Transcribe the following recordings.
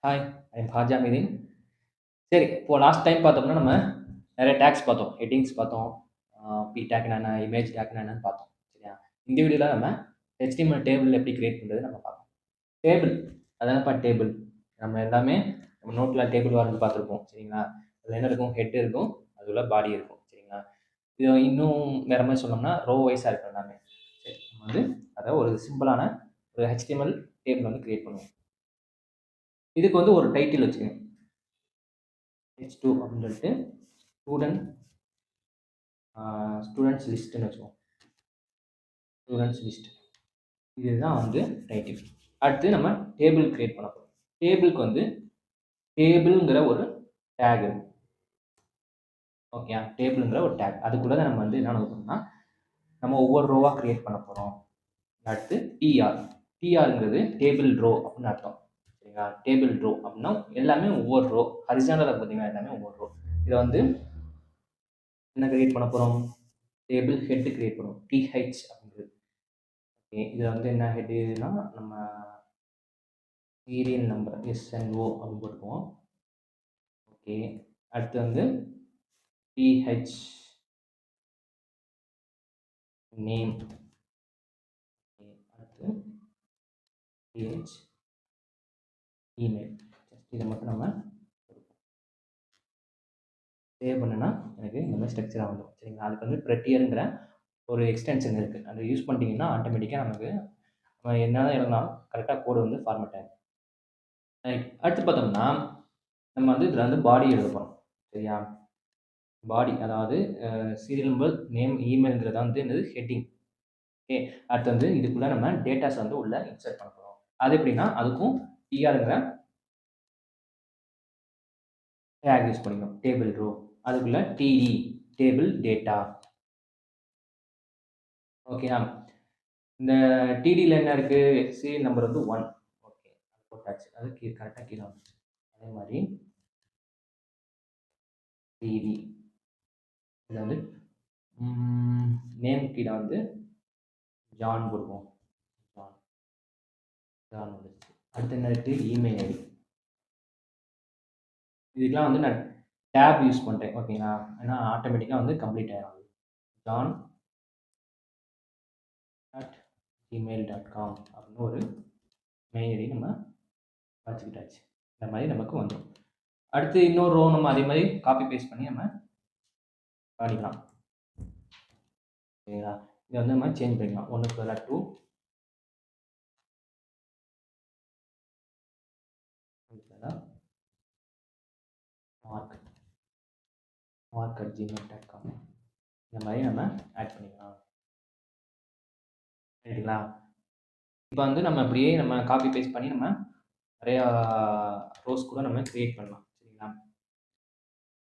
Hi, I am Haja Meethin. சரி, இப்போ last time பார்த்தோம்னா, நம்ம நெறைய டேக்ஸ் பார்த்தோம். ஹெட்டிங்ஸ் பார்த்தோம். பி டேக்னா என்ன? இமேஜ் டேக்னா என்னன்னு பார்த்தோம். சரியா? இந்த வீடியோல நம்ம HTML டேபிள் எப்படி கிரியேட் பண்றது நம்ம பார்ப்போம். டேபிள் அதானப்பா டேபிள். நம்ம எல்லாமே நம்ம நோட்ல டேபிள் வரைஞ்சு பார்த்துருப்போம். சரிங்களா? அதில என்ன இருக்கும்? ஹெட் இருக்கும். அதுக்குள்ள பாடி இருக்கும். சரிங்களா? இது இன்னும் வேற மாரி சொன்னோம்னா, ரோ வைஸா இருக்கும் எல்லாமே. சரி, நம்ம வந்து அத ஒரு சிம்பிளான ஒரு HTML டேபிள் வந்து கிரியேட் பண்ணுவோம். இதுக்கு வந்து ஒரு டைட்டில் வச்சுக்கணும். H2 அப்படின்னு சொல்லிட்டு ஸ்டூடண்ட்ஸ் லிஸ்ட்ன்னு வச்சுக்கோங்க. Students list. இதுதான் வந்து டைட்டில். அடுத்து நம்ம டேபிள் கிரியேட் பண்ண போறோம். டேபிளுக்கு வந்து டேபிள்ங்கிற ஒரு டேக் இருக்கு. ஓகே, டேபிள்ங்கிற ஒரு டேக். அதுக்குள்ள தான் நம்ம வந்து என்ன பண்ண போறோம்னா, நம்ம ஒவ்வொரு ரோவா கிரியேட் பண்ண போறோம். அடுத்து டிஆர். டிஆர்ங்கிறது டேபிள் ரோ அப்படின்னு அர்த்தம். சரிங்களா? டேபிள் ரோ அப்படின்னா எல்லாமே ஒவ்வொரு ரோ. ஹரிசாண்டலா பார்த்தீங்கன்னா எல்லாமே ஒவ்வொரு ரோ. இதை வந்து என்ன கிரியேட் பண்ண போறோம்? டேபிள் ஹெட் கிரியேட் பண்ணுவோம். டிஹெச் அப்படிங்கிறது. ஓகே, இது வந்து என்ன ஹெட்னா நம்ம சீரியல் நம்பர் SNO அப்படின்னு போட்டுக்குவோம். ஓகே, அடுத்து வந்து டிஹெச் நேம். அடுத்து டிஹெச் இமெயில். இதை மட்டும் நம்ம சேவ் பண்ணனா எனக்கு இந்த மாதிரி ஸ்ட்ரக்சராக வந்துடும். சரிங்களா? அதுக்கு வந்து ப்ரெட்டியருங்கிற ஒரு எக்ஸ்டென்ஷன் இருக்குது. அதை யூஸ் பண்ணிட்டீங்கன்னா ஆட்டோமேட்டிக்காக நமக்கு நம்ம என்ன தான் எழுதலாம் கரெக்டாக கோடு வந்து ஃபார்மேட் ஆகும். ரைட். அடுத்து பார்த்தோம்னா நம்ம வந்து இதில் வந்து பாடி எழுத போகிறோம். சரியா? பாடி அதாவது சீரியல் நம்பர் நேம் இமெயில்ங்கிறத வந்து என்னது ஹெட்டிங். ஓகே, அடுத்து வந்து இதுக்குள்ள நம்ம டேட்டாஸ் வந்து உள்ள இன்சர்ட் பண்ண போகிறோம். அது எப்படின்னா அதுக்கும் டிஆர்ங்கிற டேக் யூஸ் பண்ணிக்கணும். டேபிள் ரோ அதுக்குள்ள டிடி டேபிள் டேட்டா. ஓகேயா? இந்த டிடியில் என்ன இருக்கு? சீரியல் நம்பர் வந்து 1. ஓகே, அது போட்டாச்சு. அது கரெக்டாக கீழே வந்துச்சு. அதே மாதிரி டிடி இதில் வந்து நேம் கீழே வந்து ஜான் கொடுப்போம். ஜான் ஜான் வந்துச்சு. அடுத்து என்ன இருக்கு? Email ID. இதுக்கெல்லாம் வந்து நான் டேப் யூஸ் பண்ணுறேன். ஓகேங்களா? ஏன்னா ஆட்டோமேட்டிக்காக வந்து கம்ப்ளீட் ஆகிடும். ஜான் @gmail.com அப்படின்னு ஒரு மெயில் ஐடி நம்ம வச்சுக்கிட்டாச்சு. இந்த மாதிரி நமக்கு வந்துடும். அடுத்து இன்னொரு ரோ நம்ம அதே மாதிரி காப்பி பேஸ்ட் பண்ணி நம்ம பண்ணிக்கலாம். சரிங்களா? இதை வந்து நம்ம சேஞ்ச் பண்ணிக்கலாம். 1க்கு பதிலாக 2, mark@gmail.com இந்த மாதிரி நம்ம ஆட் பண்ணிக்கலாம். ரைட்டுங்களா? இப்போ வந்து நம்ம அப்படியே நம்ம காப்பி பேஸ்ட் பண்ணி நம்ம நிறையா ரோஸ் கூட நம்ம கிரியேட் பண்ணலாம். சரிங்களா?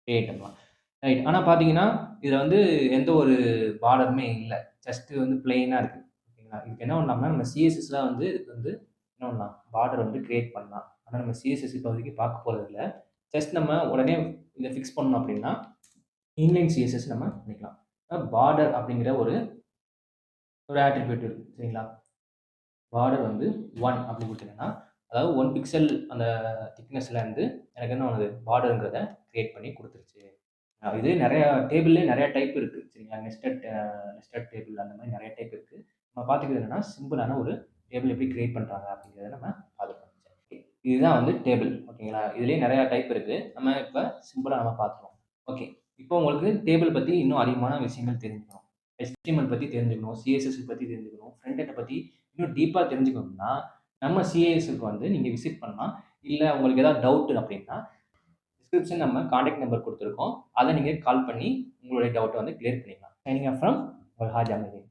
கிரியேட் பண்ணலாம். ரைட். ஆனால் பார்த்தீங்கன்னா இதில் வந்து எந்த ஒரு பார்டருமே இல்லை. ஜஸ்ட்டு வந்து பிளெயினாக இருக்குது. ஓகேங்களா? இதுக்கு என்ன பண்ணலாம்னா நம்ம சிஎஸ்எஸ்லாம் வந்து இதுக்கு வந்து என்ன பண்ணலாம்? பார்டர் வந்து கிரியேட் பண்ணலாம். ஆனால் நம்ம சிஎஸ்எஸ் இப்போதைக்கு பார்க்க போகிறது இல்லை. ஜஸ்ட் நம்ம உடனே இதை ஃபிக்ஸ் பண்ணோம் அப்படின்னா இன்லைன் சிஎஸ்எஸ் நம்ம பண்ணிக்கலாம். பார்டர் அப்படிங்கிற ஒரு ஆட்ரிபியூட் இருக்குது. சரிங்களா? பார்டர் வந்து 1 அப்படி கொடுத்தீங்கன்னா அதாவது 1 பிக்சல் அந்த திக்னஸ்ல இருந்து எனக்கு என்ன பண்ணுது? பார்டருங்கிறத கிரியேட் பண்ணி கொடுத்துருச்சு. இது நிறையா டேபிள்லேயே நிறையா டைப் இருக்குது. சரிங்களா? நெஸ்டட் டேபிள் அந்த மாதிரி நிறைய டைப் இருக்குது. நம்ம பார்த்துக்கிறது என்னன்னா சிம்பிளான ஒரு டேபிள் எப்படி கிரியேட் பண்ணுறாங்க அப்படிங்கிறத நம்ம பார்த்துக்கலாம். இதுதான் வந்து டேபிள். ஓகேங்களா? இதுலேயே நிறையா டைப் இருக்குது. நம்ம இப்போ சிம்பிளாக நம்ம பார்த்துருவோம். ஓகே, இப்போ உங்களுக்கு டேபிள் பற்றி இன்னும் அதிகமான விஷயங்கள் தெரிஞ்சுக்கணும். HTML பற்றி தெரிஞ்சுக்கணும், CSS பற்றி தெரிஞ்சுக்கணும், ஃப்ரண்ட் எண்டை பற்றி இன்னும் டீப்பாக தெரிஞ்சுக்கணும்னா நம்ம CSSக்கு வந்து நீங்கள் விசிட் பண்ணலாம். இல்லை உங்களுக்கு ஏதாவது டவுட் அப்படின்னா டிஸ்கிரிப்ஷன் நம்ம கான்டாக்ட் நம்பர் கொடுத்துருக்கோம். அதை நீங்கள் கால் பண்ணி உங்களுடைய டவுட்டை வந்து கிளியர் பண்ணிக்கலாம். Signing off from Haja Mohideen.